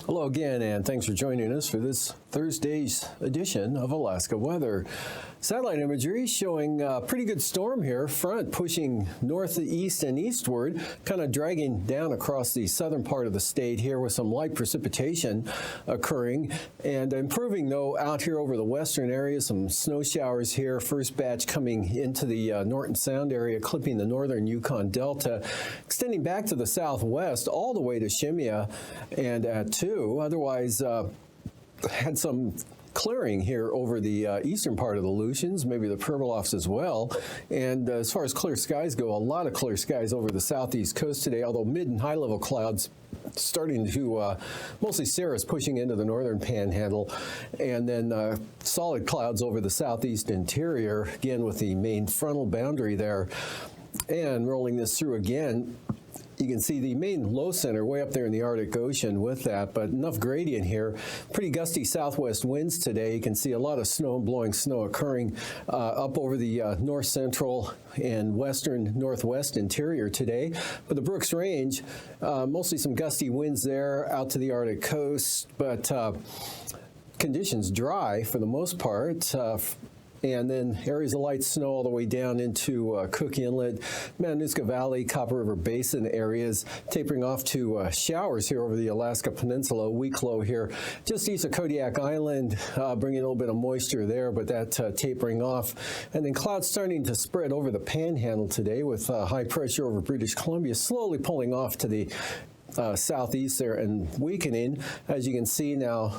Hello again, and thanks for joining us for this Thursday's edition of Alaska Weather. Satellite imagery showing a pretty good storm here, front pushing northeast and eastward, kind of dragging down across the southern part of the state here with some light precipitation occurring, and improving though out here over the western area, some snow showers here, first batch coming into the Norton Sound area, clipping the northern Yukon Delta, extending back to the southwest all the way to Shemya and Attu. Otherwise, had some clearing here over the eastern part of the Aleutians, maybe the Pribilofs as well. And as far as clear skies go, a lot of clear skies over the southeast coast today, although mid and high level clouds starting to mostly cirrus pushing into the northern panhandle, and then solid clouds over the southeast interior, again with the main frontal boundary there. And rolling this through again, you can see the main low center way up there in the Arctic Ocean with that, but enough gradient here. Pretty gusty southwest winds today. You can see a lot of snow and blowing snow occurring up over the north central and western northwest interior today. But the Brooks Range, mostly some gusty winds there out to the Arctic coast, but conditions dry for the most part. And then areas of light snow all the way down into Cook Inlet, Matanuska Valley, Copper River Basin areas, tapering off to showers here over the Alaska Peninsula, weak low here just east of Kodiak Island, bringing a little bit of moisture there, but that tapering off. And then clouds starting to spread over the panhandle today with high pressure over British Columbia, slowly pulling off to the southeast there and weakening. As you can see now,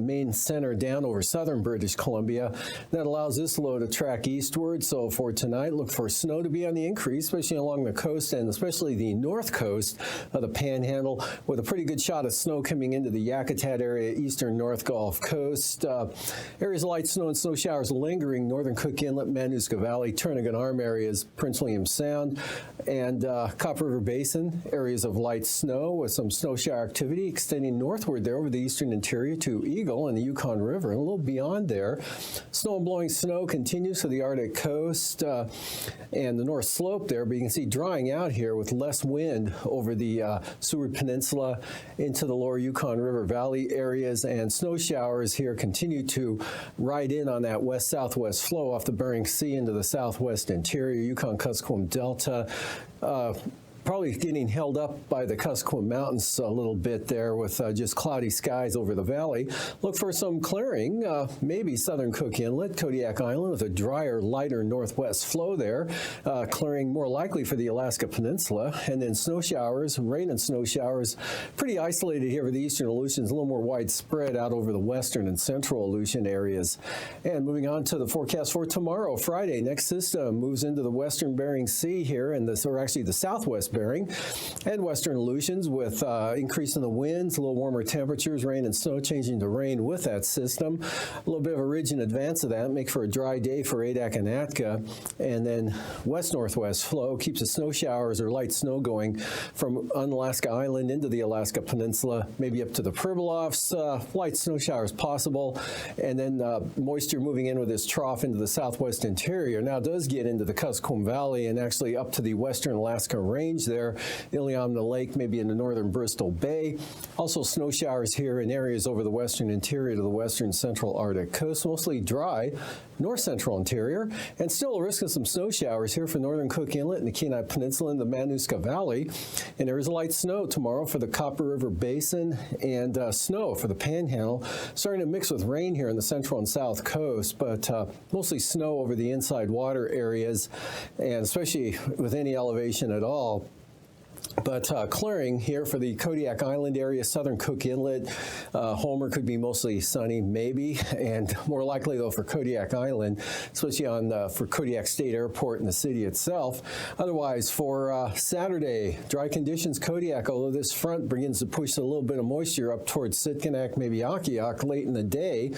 main center down over southern British Columbia. That allows this low to track eastward. So for tonight, look for snow to be on the increase, especially along the coast and especially the north coast of the Panhandle, with a pretty good shot of snow coming into the Yakutat area, eastern North Gulf Coast. Areas of light snow and snow showers lingering northern Cook Inlet, Matanuska Valley, Turnagain Arm areas, Prince William Sound, and Copper River Basin, areas of light snow with some snow shower activity extending northward there over the eastern interior to Eagle and the Yukon River, and a little beyond there. Snow and blowing snow continues to the Arctic coast and the north slope there, but you can see drying out here with less wind over the Seward Peninsula into the lower Yukon River Valley areas, and snow showers here continue to ride in on that west-southwest flow off the Bering Sea into the southwest interior, Yukon-Kuskokwim Delta. Probably getting held up by the Kuskokwim Mountains a little bit there with just cloudy skies over the valley. Look for some clearing, maybe southern Cook Inlet, Kodiak Island with a drier, lighter northwest flow there. Clearing more likely for the Alaska Peninsula. And then snow showers, rain and snow showers, pretty isolated here for the eastern Aleutians, a little more widespread out over the western and central Aleutian areas. And moving on to the forecast for tomorrow, Friday, next system moves into the western Bering Sea here, and actually the southwest Bering and western Aleutians with increase in the winds, a little warmer temperatures, rain and snow changing to rain with that system. A little bit of a ridge in advance of that, make for a dry day for Adak and Atka. And then west-northwest flow keeps the snow showers or light snow going from Unalaska Island into the Alaska Peninsula, maybe up to the Pribilofs. Light snow showers possible. And then moisture moving in with this trough into the southwest interior now does get into the Kuskokwim Valley and actually up to the western Alaska Range there, Iliamna Lake, maybe in the northern Bristol Bay. Also snow showers here in areas over the western interior to the western central Arctic coast, mostly dry north central interior, and still a risk of some snow showers here for northern Cook Inlet and the Kenai Peninsula and the Matanuska Valley. And there is light snow tomorrow for the Copper River Basin and snow for the Panhandle, starting to mix with rain here in the central and south coast, but mostly snow over the inside water areas, and especially with any elevation at all. But clearing here for the Kodiak Island area, southern Cook Inlet. Homer could be mostly sunny, maybe, and more likely, though, for Kodiak Island, especially for Kodiak State Airport and the city itself. Otherwise, for Saturday, dry conditions, Kodiak, although this front begins to push a little bit of moisture up towards Sitkinak, maybe AKwx late in the day.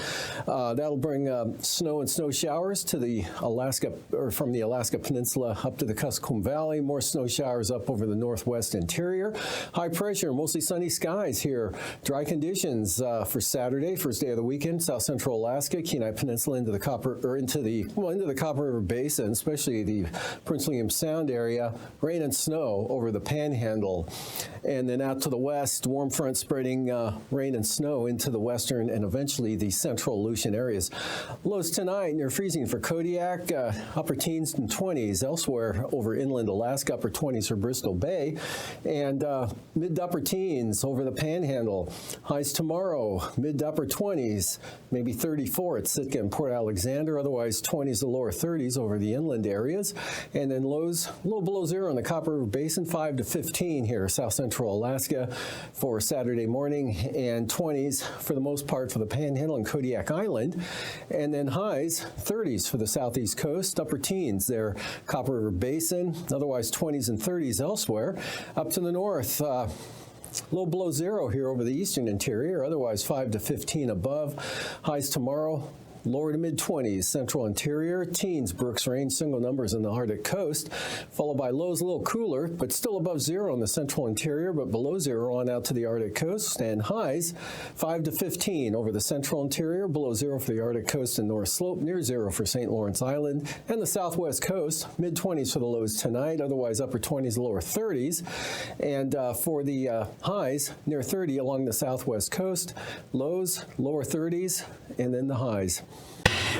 That'll bring snow and snow showers to the Alaska, or from the Alaska Peninsula up to the Kuskokwim Valley. More snow showers up over the northwest interior. High pressure, mostly sunny skies here. Dry conditions for Saturday, first day of the weekend. South central Alaska, Kenai Peninsula into the Copper River Basin, especially the Prince William Sound area. Rain and snow over the Panhandle, and then out to the west, warm front spreading rain and snow into the western and eventually the central Aleutian areas. Lows tonight near freezing for Kodiak, upper teens and 20s. Elsewhere over inland Alaska, upper 20s for Bristol Bay. And mid to upper teens over the Panhandle. Highs tomorrow, mid to upper 20s, maybe 34 at Sitka and Port Alexander, otherwise 20s to lower 30s over the inland areas. And then lows a little below zero in the Copper River Basin, 5 to 15 here, south central Alaska for Saturday morning, and 20s for the most part for the Panhandle and Kodiak Island. And then highs, 30s for the southeast coast, upper teens there, Copper River Basin, otherwise 20s and 30s elsewhere. Up to the north, a little below zero here over the eastern interior, otherwise 5 to 15 above. Highs tomorrow, lower to mid-20s, central interior, teens, Brooks range, single numbers in the Arctic coast, followed by lows a little cooler, but still above zero in the central interior, but below zero on out to the Arctic coast, and highs 5 to 15 over the central interior, below zero for the Arctic coast and North Slope, near zero for St. Lawrence Island, and the southwest coast, mid-20s for the lows tonight, otherwise upper 20s, lower 30s, and for the highs, near 30 along the southwest coast, lows, lower 30s, and then the highs.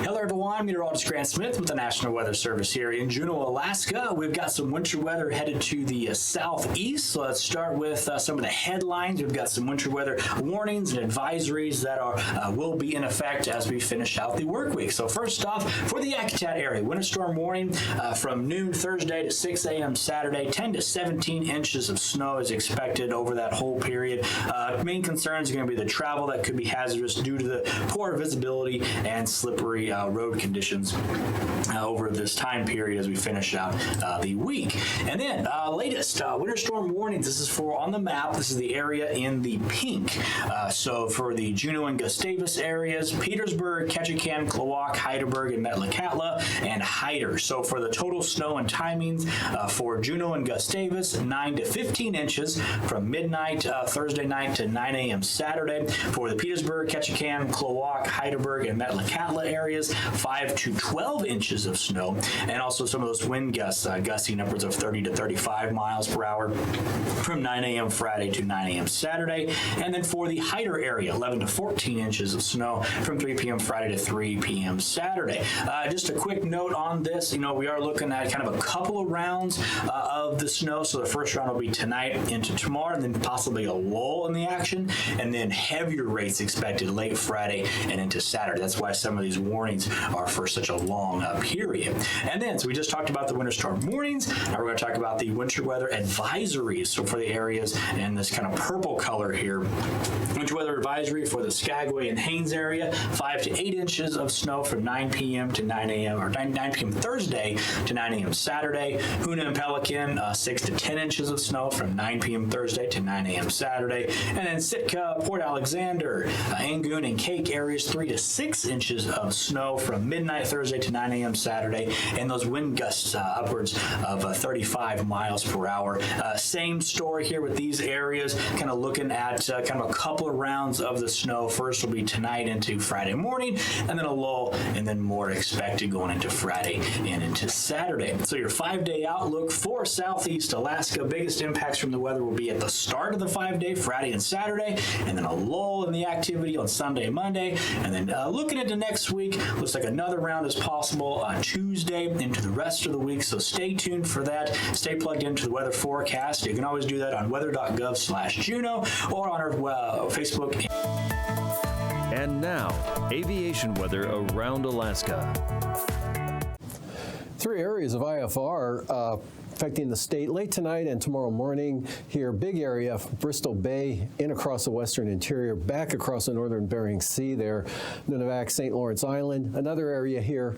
Hello everyone, meteorologist Grant Smith with the National Weather Service here in Juneau, Alaska. We've got some winter weather headed to the southeast. So let's start with some of the headlines. We've got some winter weather warnings and advisories that will be in effect as we finish out the work week. So first off, for the Yakutat area, winter storm warning from noon Thursday to 6 a.m. Saturday. 10 to 17 inches of snow is expected over that whole period. Main concerns are going to be the travel that could be hazardous due to the poor visibility and slippery road conditions over this time period as we finish out the week. And then latest winter storm warnings. This is for on the map. This is the area in the pink. So for the Juneau and Gustavus areas, Petersburg, Ketchikan, Klawock, Heidelberg, and Metlakatla, and Hyder. So for the total snow and timings for Juneau and Gustavus, 9 to 15 inches from midnight Thursday night to 9 a.m. Saturday. For the Petersburg, Ketchikan, Klawock, Heidelberg, and Metlakatla areas, 5 to 12 inches of snow, and also some of those wind gusts gusting upwards of 30 to 35 miles per hour from 9 a.m. Friday to 9 a.m. Saturday. And then for the Hyder area, 11 to 14 inches of snow from 3 p.m. Friday to 3 p.m. Saturday. Just a quick note on this, we are looking at kind of a couple of rounds of the snow. So the first round will be tonight into tomorrow, and then possibly a lull in the action, and then heavier rates expected late Friday and into Saturday. That's why some of these warnings are for such a long period. And then, so we just talked about the winter storm warnings. Now we're going to talk about the winter weather advisories. So for the areas in this kind of purple color here, winter weather advisory for the Skagway and Haines area, 5 to 8 inches of snow from 9 p.m. to 9 a.m. or 9 p.m. Thursday to 9 a.m. Saturday. Hoonah and Pelican, 6 to 10 inches of snow from 9 p.m. Thursday to 9 a.m. Saturday. And then Sitka, Port Alexander, Angoon, and Cake areas, 3 to 6 inches of snow from midnight Thursday to 9 a.m. Saturday, and those wind gusts upwards of 35 miles per hour. Same story here with these areas, kind of looking at kind of a couple of rounds of the snow. First will be tonight into Friday morning, and then a lull, and then more expected going into Friday and into Saturday. So your 5-day outlook for Southeast Alaska, biggest impacts from the weather will be at the start of the 5-day, Friday and Saturday, and then a lull in the activity on Sunday and Monday, and then looking into next week, looks like another round is possible on Tuesday into the rest of the week, so stay tuned for that. Stay plugged into the weather forecast. You can always do that on weather.gov/Juneau or on our Facebook. And now, aviation weather around Alaska. Three areas of IFR affecting the state late tonight and tomorrow morning. Here, big area, Bristol Bay, in across the western interior, back across the northern Bering Sea there, Nunavak, St. Lawrence Island. Another area here,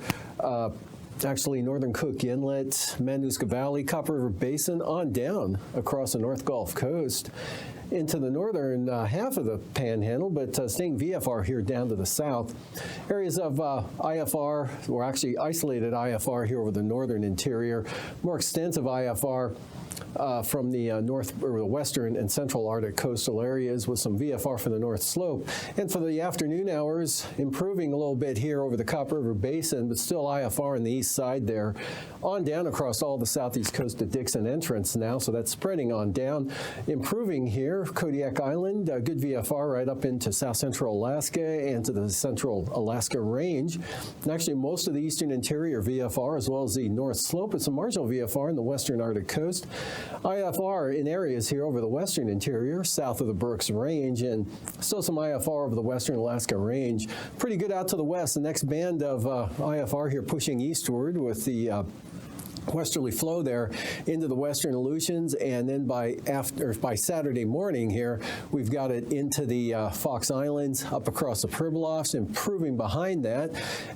actually northern Cook Inlet, Manduska Valley, Copper River Basin, on down across the North Gulf Coast into the northern half of the panhandle, but staying VFR here down to the south. Areas of IFR, or actually isolated IFR here over the northern interior, more extensive IFR from the north or the western and central Arctic coastal areas with some VFR for the north slope. And for the afternoon hours, improving a little bit here over the Copper River Basin, but still IFR on the east side there, on down across all the southeast coast to Dixon Entrance now, so that's spreading on down. Improving here, Kodiak Island, good VFR right up into south central Alaska and to the central Alaska range. And actually most of the eastern interior VFR as well as the north slope, with some marginal VFR in the western Arctic coast. IFR in areas here over the western interior, south of the Brooks Range, and still some IFR over the western Alaska Range. Pretty good out to the west. The next band of IFR here pushing eastward with the westerly flow there into the western Aleutians, and then by Saturday morning here, we've got it into the Fox Islands, up across the Pribilofs, improving behind that,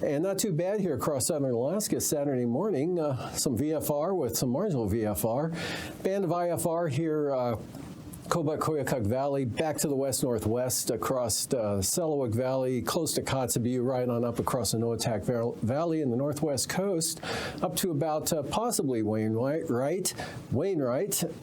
and not too bad here across southern Alaska Saturday morning. Some VFR with some marginal VFR. Band of IFR here, Kobuk-Koyukuk Valley, back to the west-northwest across Selawik Valley, close to Kotzebue, right on up across the Noatak Valley in the northwest coast, up to about possibly Wainwright,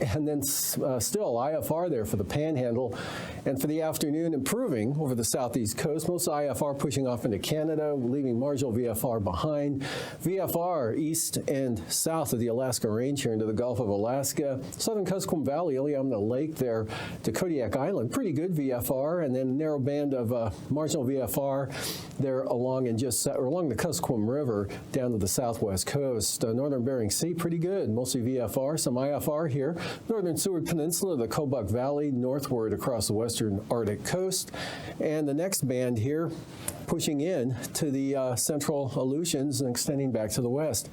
and then still IFR there for the Panhandle. And for the afternoon, improving over the southeast coast, most IFR pushing off into Canada, leaving marginal VFR behind. VFR east and south of the Alaska Range here into the Gulf of Alaska. Southern Kuskokwim Valley, Iliamna Lake there to Kodiak Island, pretty good VFR, and then a narrow band of marginal VFR there along the Kuskokwim River down to the southwest coast. Northern Bering Sea, pretty good, mostly VFR, some IFR here. Northern Seward Peninsula, the Kobuk Valley, northward across the western Arctic coast. And the next band here, pushing in to the central Aleutians and extending back to the west.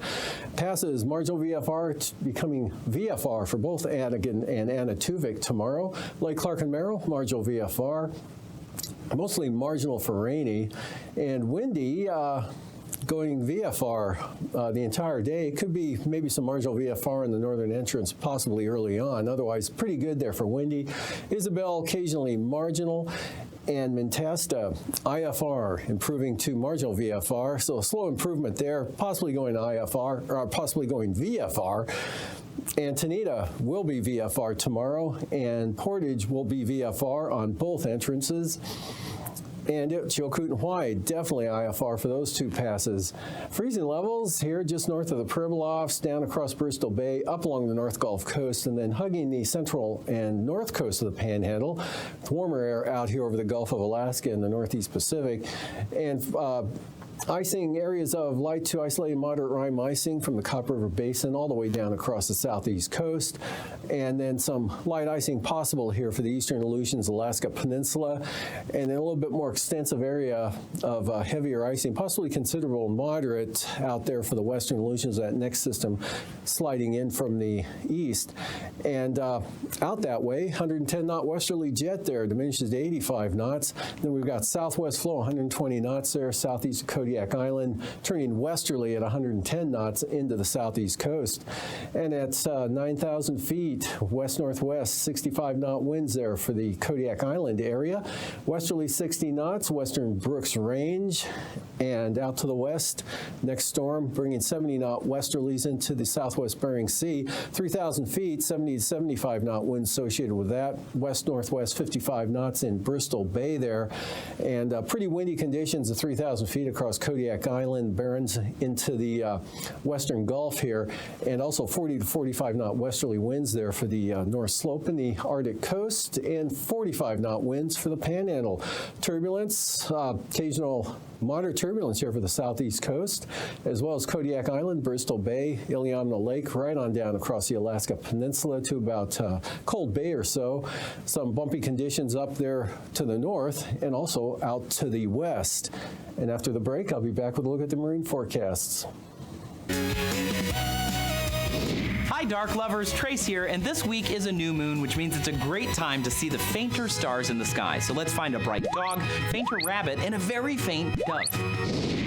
Passes marginal VFR becoming VFR for both Anigan and Anatuvik tomorrow. Lake Clark and Merrill, marginal VFR. Mostly marginal for rainy and windy. Going VFR the entire day. Could be maybe some marginal VFR in the northern entrance, possibly early on. Otherwise, pretty good there for windy. Isabel occasionally marginal. And Mentasta, IFR improving to marginal VFR. So a slow improvement there, possibly going to IFR, or possibly going VFR. And Tanita will be VFR tomorrow, and Portage will be VFR on both entrances. And Chilkoot and Hawaii, definitely IFR for those two passes. Freezing levels here just north of the Pribilofs, down across Bristol Bay, up along the North Gulf Coast, and then hugging the central and north coast of the Panhandle. With warmer air out here over the Gulf of Alaska and the Northeast Pacific. And icing areas of light to isolated moderate rime icing from the Copper River Basin all the way down across the southeast coast. And then some light icing possible here for the eastern Aleutians, Alaska Peninsula. And then a little bit more extensive area of heavier icing, possibly considerable moderate out there for the western Aleutians, that next system sliding in from the east. And out that way, 110 knot westerly jet there, diminishes to 85 knots. Then we've got southwest flow, 120 knots there, southeast of Kodiak Island, turning westerly at 110 knots into the southeast coast. And at 9,000 feet, west-northwest, 65-knot winds there for the Kodiak Island area. Westerly 60 knots, western Brooks Range. And out to the west, next storm bringing 70-knot westerlies into the southwest Bering Sea. 3,000 feet, 70 to 75-knot winds associated with that. West-northwest, 55 knots in Bristol Bay there. And pretty windy conditions at 3,000 feet across Kodiak Island, Barents into the western Gulf here, and also 40 to 45-knot westerly winds there for the North Slope and the Arctic coast, and 45-knot winds for the Panhandle. Turbulence, occasional moderate turbulence here for the southeast coast, as well as Kodiak Island, Bristol Bay, Iliamna Lake, right on down across the Alaska Peninsula to about Cold Bay or so. Some bumpy conditions up there to the north and also out to the west. And after the break, I'll be back with a look at the marine forecasts. Hi Dark Lovers, Trace here, and this week is a new moon, which means it's a great time to see the fainter stars in the sky. So let's find a bright dog, fainter rabbit, and a very faint dove.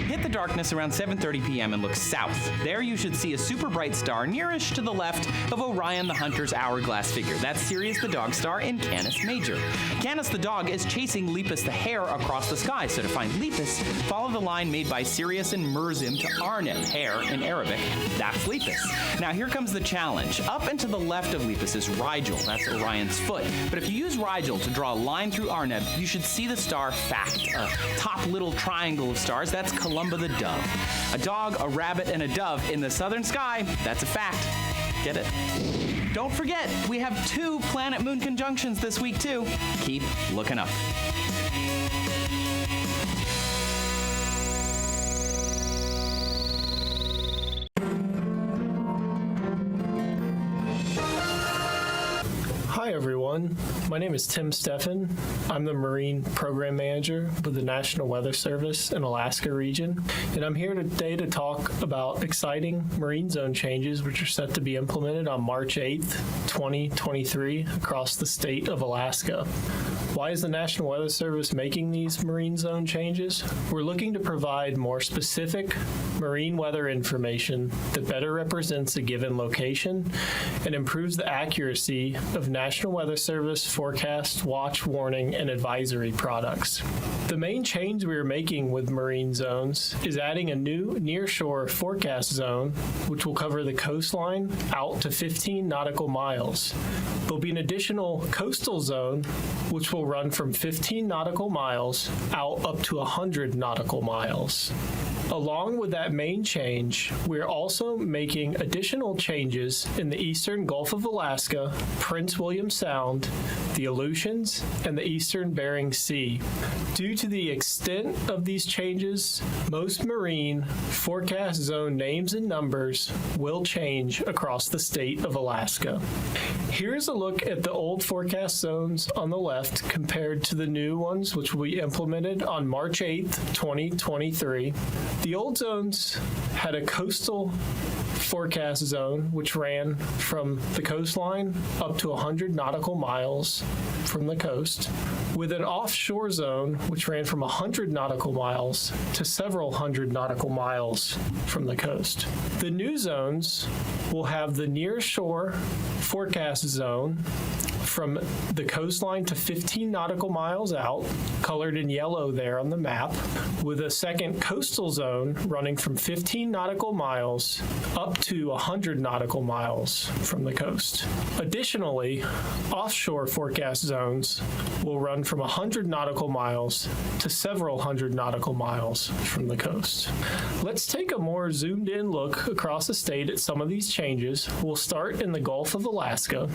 Hit the darkness around 7:30 p.m. and look south. There you should see a super bright star nearish to the left of Orion the Hunter's hourglass figure. That's Sirius the dog star in Canis Major. Canis the dog is chasing Lepus the hare across the sky, so to find Lepus, follow the line made by Sirius and Merzim to Arneb, hare in Arabic. That's Lepus. Now here comes the challenge. Up and to the left of Lepus is Rigel, that's Orion's foot. But if you use Rigel to draw a line through Arneb, you should see the star Fact, a top little triangle of stars. That's Columba the dove. A dog, a rabbit, and a dove in the southern sky, that's a fact. Get it? Don't forget, we have 2 planet-moon conjunctions this week too. Keep looking up. Hi everyone, my name is Tim Steffen. I'm the Marine Program Manager with the National Weather Service in Alaska region, and I'm here today to talk about exciting marine zone changes which are set to be implemented on March 8th, 2023 across the state of Alaska. Why is the National Weather Service making these marine zone changes? We're looking to provide more specific marine weather information that better represents a given location and improves the accuracy of National Weather Service forecast, watch, warning, and advisory products. The main change we are making with marine zones is adding a new nearshore forecast zone, which will cover the coastline out to 15 nautical miles. There'll be an additional coastal zone, which will run from 15 nautical miles out up to 100 nautical miles. Along with that main change, we're also making additional changes in the eastern Gulf of Alaska, Prince William Sound, the Aleutians, and the eastern Bering Sea. Due to the extent of these changes, most marine forecast zone names and numbers will change across the state of Alaska. Here's a look at the old forecast zones on the left compared to the new ones, which will be implemented on March 8th, 2023. The old zones had a coastal forecast zone, which ran from the coastline up to 100 nautical miles from the coast, with an offshore zone, which ran from 100 nautical miles to several hundred nautical miles from the coast. The new zones will have the near shore forecast zone from the coastline to 15 nautical miles out, colored in yellow there on the map, with a second coastal zone running from 15 nautical miles up to 100 nautical miles from the coast. Additionally, offshore forecast zones will run from 100 nautical miles to several hundred nautical miles from the coast. Let's take a more zoomed in look across the state at some of these changes. We'll start in the Gulf of Alaska.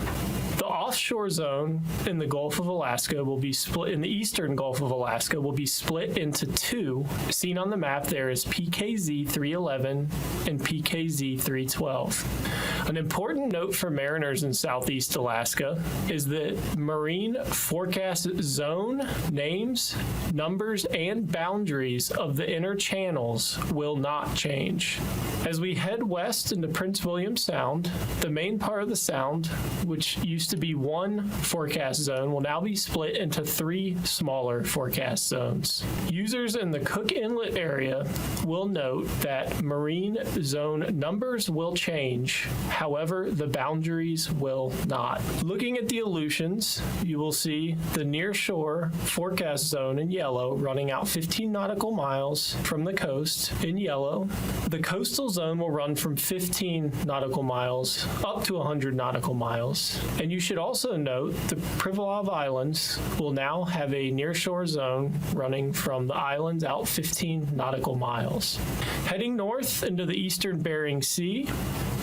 The offshore zone in the Gulf of Alaska will be split, in the eastern Gulf of Alaska, will be split into 2. Seen on the map there is PKZ 311 and PKZ 312. An important note for mariners in Southeast Alaska is that marine forecast zone names, numbers, and boundaries of the inner channels will not change. As we head west into Prince William Sound, the main part of the sound, which used to be one forecast zone, will now be split into 3 smaller forecast zones. Users in the Cook Inlet area will note that marine zone numbers will change. However, the boundaries will not. Looking at the Aleutians, you will see the near shore forecast zone in yellow running out 15 nautical miles from the coast in yellow. The coastal zone will run from 15 nautical miles up to 100 nautical miles. And you should also note the Pribilof Islands will now have a nearshore zone running from the islands out 15 nautical miles. Heading north into the eastern Bering Sea,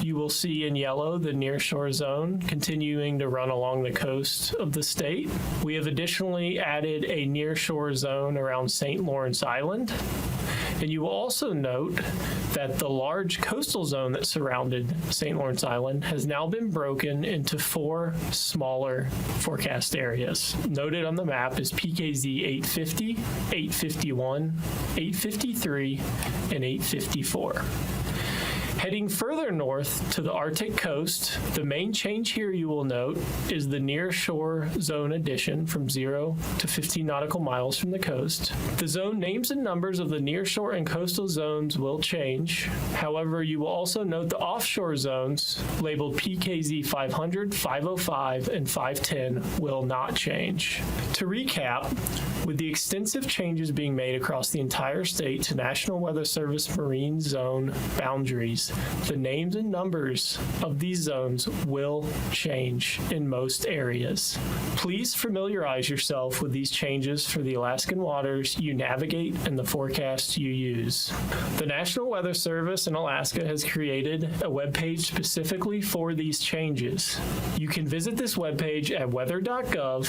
you will see in yellow the nearshore zone continuing to run along the coast of the state. We have additionally added a nearshore zone around St. Lawrence Island. And you will also note that the large coastal zone that surrounded St. Lawrence Island has now been broken into 4 smaller forecast areas. Noted on the map is PKZ 850, 851, 853, and 854. Heading further north to the Arctic coast, the main change here you will note is the near shore zone addition from 0 to 15 nautical miles from the coast. The zone names and numbers of the near shore and coastal zones will change. However, you will also note the offshore zones labeled PKZ 500, 505, and 510 will not change. To recap, with the extensive changes being made across the entire state to National Weather Service marine zone boundaries, the names and numbers of these zones will change in most areas. Please familiarize yourself with these changes for the Alaskan waters you navigate and the forecasts you use. The National Weather Service in Alaska has created a webpage specifically for these changes. You can visit this webpage at weather.gov/ARH,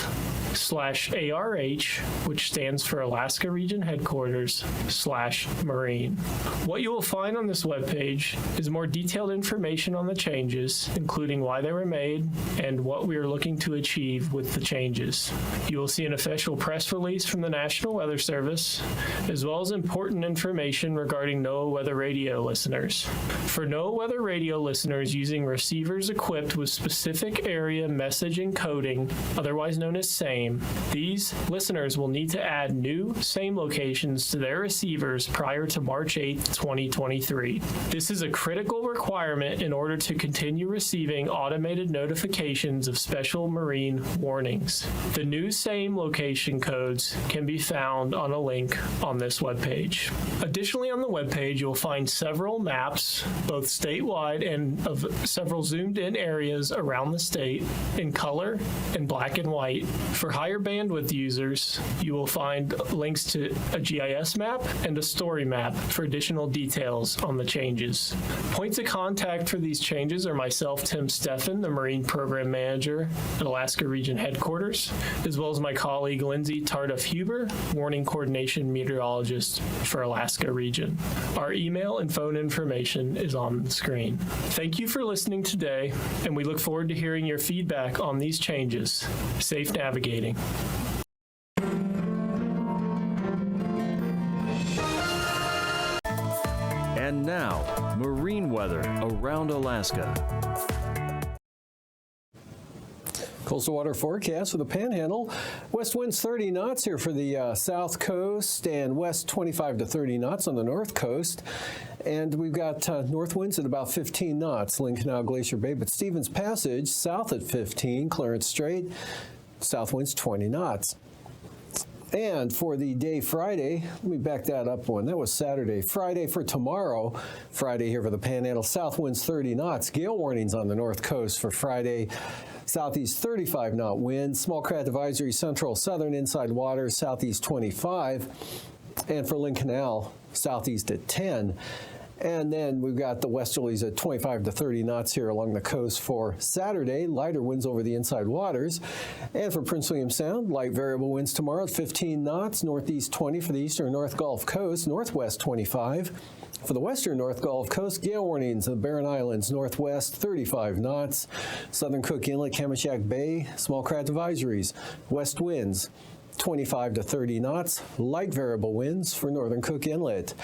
which stands for Alaska Region Headquarters /Marine. What you will find on this webpage is more detailed information on the changes, including why they were made and what we are looking to achieve with the changes. You will see an official press release from the National Weather Service, as well as important information regarding NOAA Weather Radio listeners. For NOAA Weather Radio listeners using receivers equipped with specific area message encoding, otherwise known as SAME, these listeners will need to add new SAME locations to their receivers prior to March 8, 2023. This is a critical requirement in order to continue receiving automated notifications of special marine warnings. The new SAME location codes can be found on a link on this webpage. Additionally, on the webpage, you'll find several maps, both statewide and of several zoomed-in areas around the state in color and black and white. For higher bandwidth users, you will find links to a GIS map and a story map for additional details on the changes. Points of contact for these changes are myself, Tim Steffen, the Marine Program Manager at Alaska Region Headquarters, as well as my colleague Lindsay Tardif-Huber, Warning Coordination Meteorologist for Alaska Region. Our email and phone information is on the screen. Thank you for listening today, and we look forward to hearing your feedback on these changes. Safe navigating. And now, marine weather around Alaska. Coastal water forecast for the Panhandle. West winds 30 knots here for the south coast, and west 25 to 30 knots on the north coast. And we've got north winds at about 15 knots, Lynn Canal, Glacier Bay, but Stevens Passage south at 15, Clarence Strait, south winds 20 knots. And for the day Friday, let me back that up one. That was Saturday. Friday for tomorrow, Friday here for the Panhandle, south winds 30 knots. Gale warnings on the north coast for Friday. Southeast 35 knot winds. Small craft advisory, central southern inside waters, southeast 25. And for Lynn Canal, southeast at 10. And then we've got the westerlies at 25 to 30 knots here along the coast for Saturday. Lighter winds over the inside waters. And for Prince William Sound, light variable winds tomorrow at 15 knots, northeast 20 for the eastern North Gulf Coast, northwest 25. For the western North Gulf Coast, gale warnings in the Barren Islands, northwest 35 knots. Southern Cook Inlet, Kamishak Bay, small craft advisories, west winds 25 to 30 knots, light variable winds for northern Cook Inlet.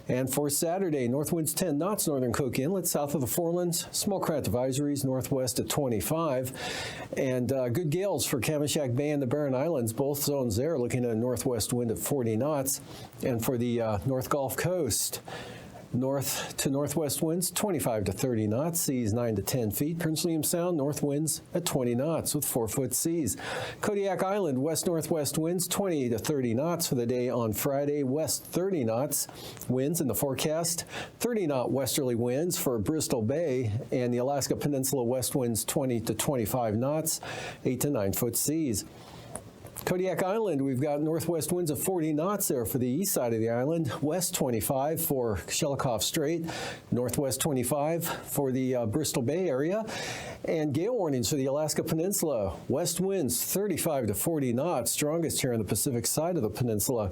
And for Saturday, north winds 10 knots, northern Cook Inlet, south of the Forelands, small craft advisories, northwest at 25. And good gales for Kamishak Bay and the Barren Islands, both zones there, looking at a northwest wind at 40 knots. And for the North Gulf Coast, north to northwest winds 25 to 30 knots, seas 9 to 10 feet. Prince William Sound, north winds at 20 knots with 4-foot seas. Kodiak Island, west-northwest winds 20 to 30 knots for the day on Friday. West 30 knots winds in the forecast. 30-knot westerly winds for Bristol Bay, and the Alaska Peninsula west winds 20 to 25 knots, 8 to 9-foot seas. Kodiak Island, we've got northwest winds of 40 knots there for the east side of the island, west 25 for Shelikof Strait, northwest 25 for the Bristol Bay area, and gale warnings for the Alaska Peninsula, west winds 35 to 40 knots, strongest here on the Pacific side of the peninsula.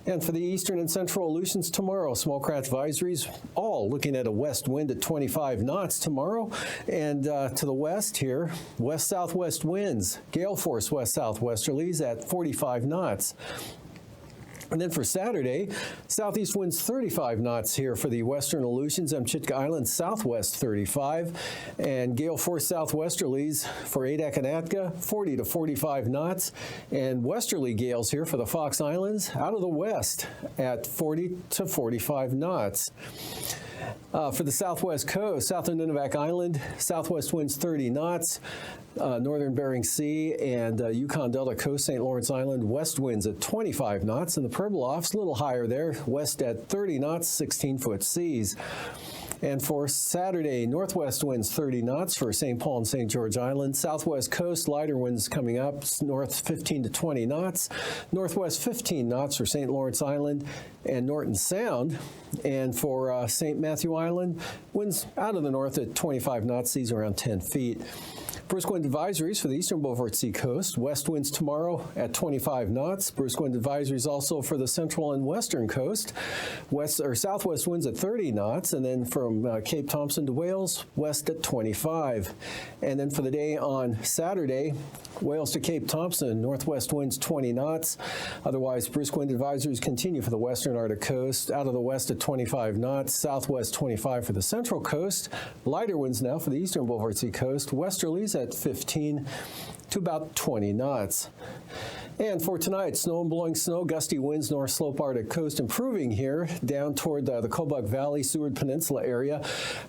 And for the eastern and central Aleutians tomorrow, small craft advisories, all looking at a west wind at 25 knots tomorrow. And to the west here, west-southwest winds, gale force west-southwesterlies at 45 knots. And then for Saturday, southeast winds 35 knots here for the western Aleutians, Amchitka Island, southwest 35, and gale force southwesterlies for Adak and Atka, 40 to 45 knots, and westerly gales here for the Fox Islands out of the west at 40 to 45 knots. For the southwest coast, south of Nunivak Island, southwest winds 30 knots, northern Bering Sea and Yukon Delta coast, St. Lawrence Island, west winds at 25 knots, and the Pribilofs a little higher there, west at 30 knots, 16-foot seas. And for Saturday, northwest winds 30 knots for St. Paul and St. George Island. Southwest coast, lighter winds coming up, north 15 to 20 knots. Northwest 15 knots for St. Lawrence Island and Norton Sound. And for St. Matthew Island, winds out of the north at 25 knots, seas around 10 feet. Brisk wind advisories for the eastern Beaufort Sea coast. West winds tomorrow at 25 knots. Brisk wind advisories also for the central and western coast. West or southwest winds at 30 knots, and then from Cape Thompson to Wales, west at 25. And then for the day on Saturday, Wales to Cape Thompson, northwest winds 20 knots. Otherwise, brisk wind advisories continue for the western Arctic coast. Out of the west at 25 knots. Southwest 25 for the central coast. Lighter winds now for the eastern Beaufort Sea coast. Westerlies at 15 to about 20 knots. And for tonight, snow and blowing snow, gusty winds, North Slope Arctic coast improving here down toward the Kobuk Valley, Seward Peninsula area.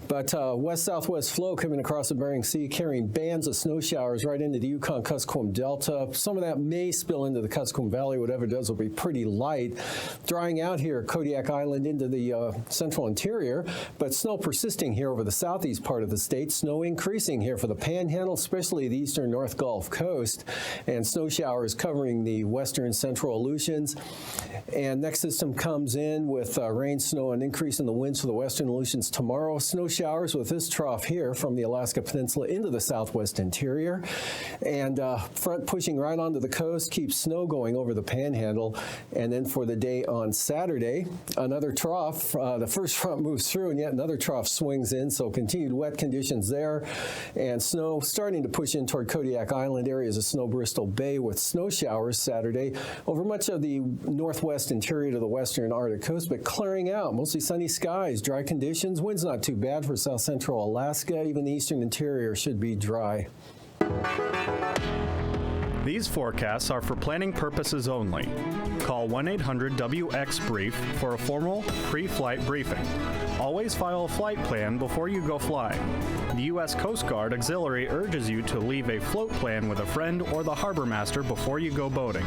But west-southwest flow coming across the Bering Sea, carrying bands of snow showers right into the Yukon-Kuskokwim Delta. Some of that may spill into the Kuskokwim Valley. Whatever it does will be pretty light. Drying out here, Kodiak Island into the central interior, but snow persisting here over the southeast part of the state. Snow increasing here for the Panhandle, especially the eastern North Gulf Coast, and snow showers covering the western central Aleutians. And next system comes in with rain, snow, and increase in the winds for the western Aleutians tomorrow. Snow showers with this trough here from the Alaska Peninsula into the southwest interior. And front pushing right onto the coast keeps snow going over the Panhandle. And then for the day on Saturday, another trough. The first front moves through and yet another trough swings in, so continued wet conditions there. And snow starting to push in toward Kodiak Island, areas of Snow Bristol Bay with snow showers Saturday over much of the northwest interior to the western Arctic coast, but clearing out. Mostly sunny skies, dry conditions. Winds not too bad for south central Alaska. Even the eastern interior should be dry. These forecasts are for planning purposes only. Call 1-800-WX-BRIEF for a formal pre-flight briefing. Always file a flight plan before you go flying. The U.S. Coast Guard Auxiliary urges you to leave a float plan with a friend or the harbor master before you go boating.